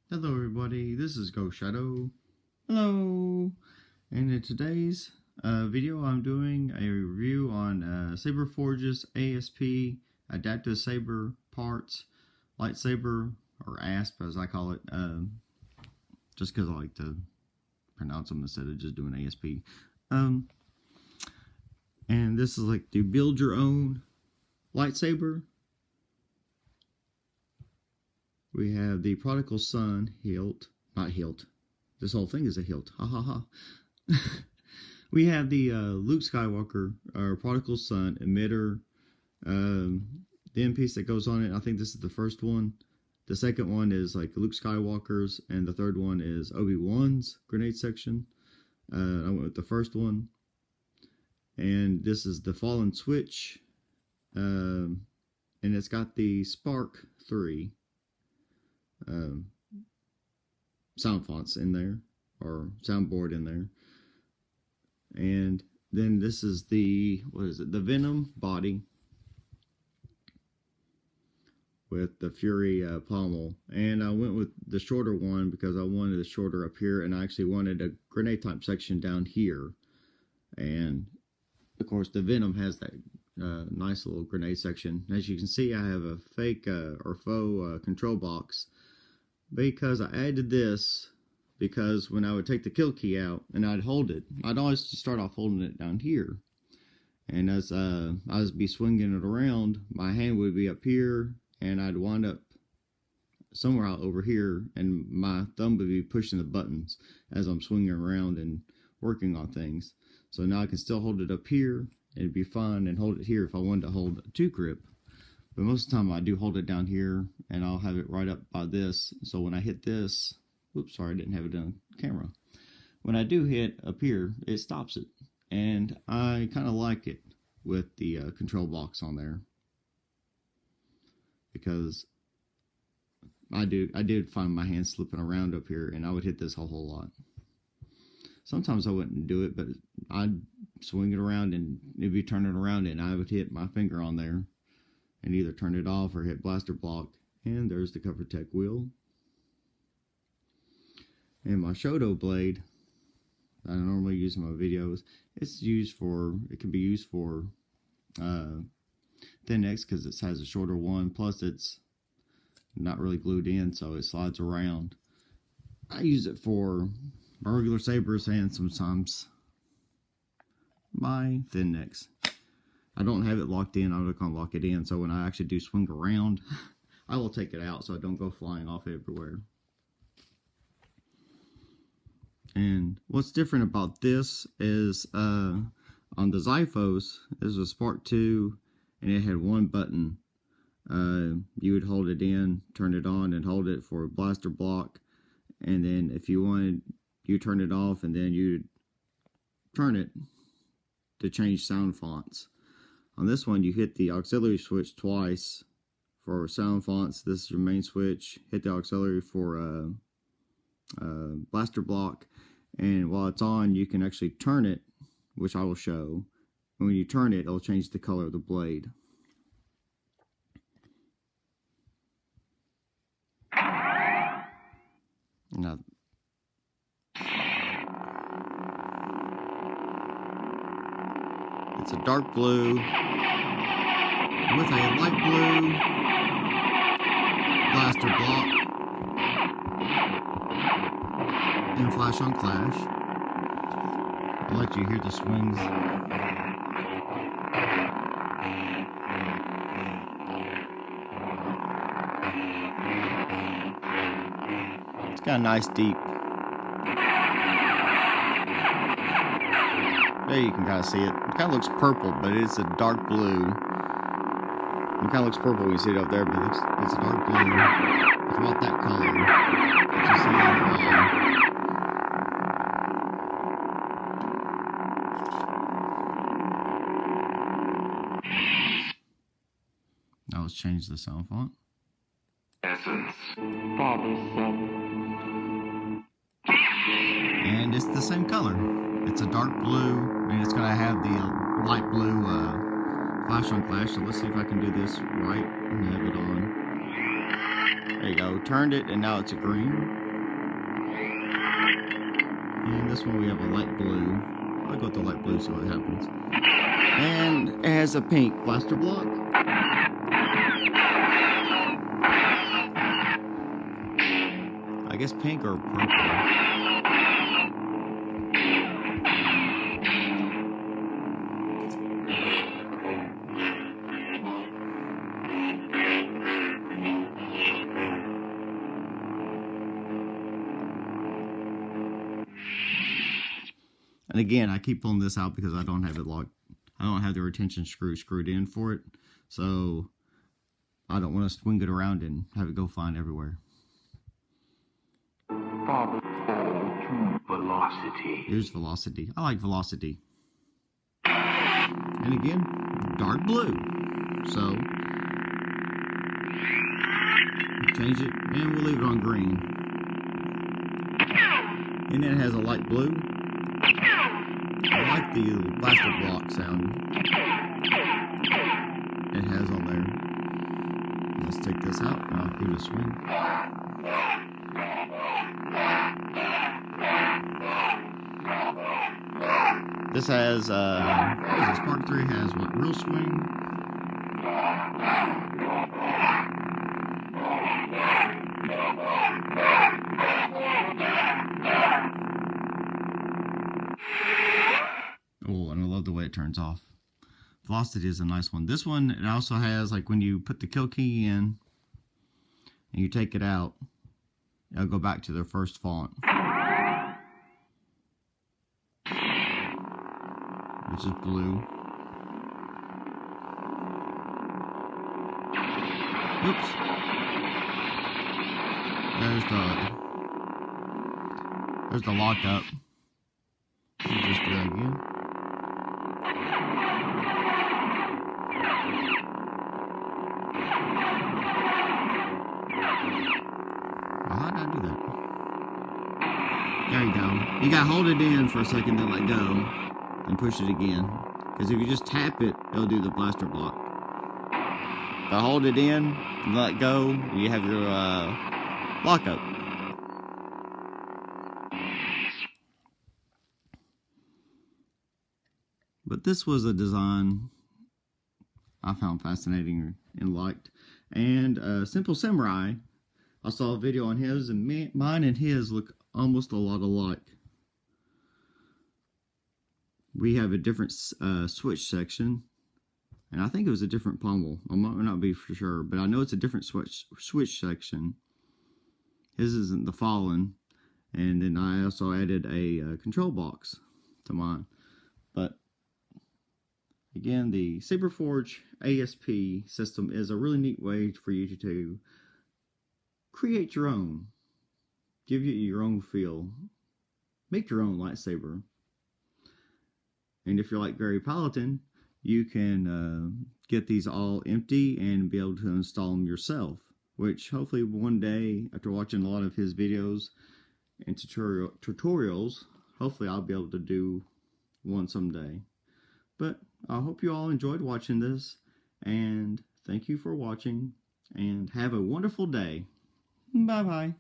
Hello everybody, this is Ghost Shadow. Hello! And in today's video I'm doing a review on Saberforge's ASP Adaptive Saber Parts Lightsaber, or ASP as I call it, just because I like to pronounce them instead of just doing ASP. And this is like to build your own lightsaber. We have the Prodigal Son hilt, not hilt. This whole thing is a hilt. Ha ha ha. We have the Luke Skywalker, or Prodigal Son emitter. The end piece that goes on it. I think this is the first one. The second one is like Luke Skywalker's, and the third one is Obi-Wan's grenade section. I went with the first one. And this is the Fallen Switch. And it's got the Spark 3. Sound fonts in there, or soundboard in there. And then this is the, the Venom body with the Fury pommel. And I went with the shorter one because I wanted it shorter up here, and I actually wanted a grenade type section down here. And of course the Venom has that nice little grenade section. As you can see, I have a fake or faux control box, because I added this because when I would take the kill key out and I'd hold it, I'd always start off holding it down here, and as I would be swinging it around, my hand would be up here and I'd wind up somewhere out over here, and my thumb would be pushing the buttons as I'm swinging around and working on things. So now I can still hold it up here, and it'd be fun, and hold it here if I wanted to hold a 2-grip. But most of the time I do hold it down here, and I'll have it right up by this. So when I hit this, whoops, sorry, I didn't have it on camera. When I do hit up here, it stops it. And I kind of like it with the control box on there, because I did find my hand slipping around up here, and I would hit this a whole lot. Sometimes I wouldn't do it, but I'd swing it around and it'd be turning around, and I would hit my finger on there and either turn it off or hit blaster block. And there's the cover tech wheel. And my Shoto blade I normally use in my videos, it can be used for thin X, because it has a shorter one, plus it's not really glued in, so it slides around. I use it for my regular sabers and sometimes my thin necks. I don't have it locked in. I'm not going to lock it in, so when I actually do swing around, I will take it out so I don't go flying off everywhere. And what's different about this is on the Xiphos, this was Spark 2, and it had one button. You would hold it in, turn it on, and hold it for blaster block. And then if you wanted, you turn it off, and then you'd turn it to change sound fonts. On this one, you hit the auxiliary switch twice for sound fonts. This is your main switch. Hit the auxiliary for blaster block. And while it's on, you can actually turn it, which I will show. And when you turn it, it'll change the color of the blade. Now, it's a dark blue with a light blue blaster block and flash on clash. I'll let you hear the swings. It's got a nice deep. There you can kind of see it. It kind of looks purple, but it's a dark blue. It kind of looks purple when you see it up there, but it's a dark blue. It's about that color that you see on the wall. Now let's change the sound font. Essence. Father, and it's the same color. It's a dark blue, and it's going to have the light blue flash on clash. So let's see if I can do this right and have it on. There you go. Turned it, and now it's a green. And this one we have a light blue. I'll go with the light blue, see what happens. And it has a pink blaster block. I guess pink or purple. And again, I keep pulling this out because I don't have it locked. I don't have the retention screw screwed in for it. So I don't want to swing it around and have it go flying everywhere. Velocity. Here's velocity. I like velocity. And again, dark blue. So change it and we'll leave it on green. And then it has a light blue. I like the blaster block sound it has on there. Let's take this out and I'll give it a swing. This has, what is this? Mark 3 has what? Real swing. Oh, and I love the way it turns off. Velocity is a nice one. This one, it also has, like, when you put the kill key in and you take it out, it'll go back to their first font, which is blue. Oops. There's the lockup. Let me just do that again. Well, how did I do that? There you go. You gotta hold it in for a second, then let go, and push it again. Because if you just tap it, it'll do the blaster block. But hold it in, and let go, you have your lockup. But this was a design I found fascinating and liked. And Simple Samurai, I saw a video on his, and mine and his look almost a lot alike. We have a different switch section, and I think it was a different pommel. I might not be for sure, but I know it's a different switch section. His isn't the Fallen, and then I also added a control box to mine. But again, the Saberforge ASP system is a really neat way for you to create your own. Give you your own feel. Make your own lightsaber. And if you're like Gary Paladin, you can get these all empty and be able to install them yourself. Which hopefully one day, after watching a lot of his videos and tutorials, hopefully I'll be able to do one someday. But I hope you all enjoyed watching this, and thank you for watching, and have a wonderful day. Bye-bye.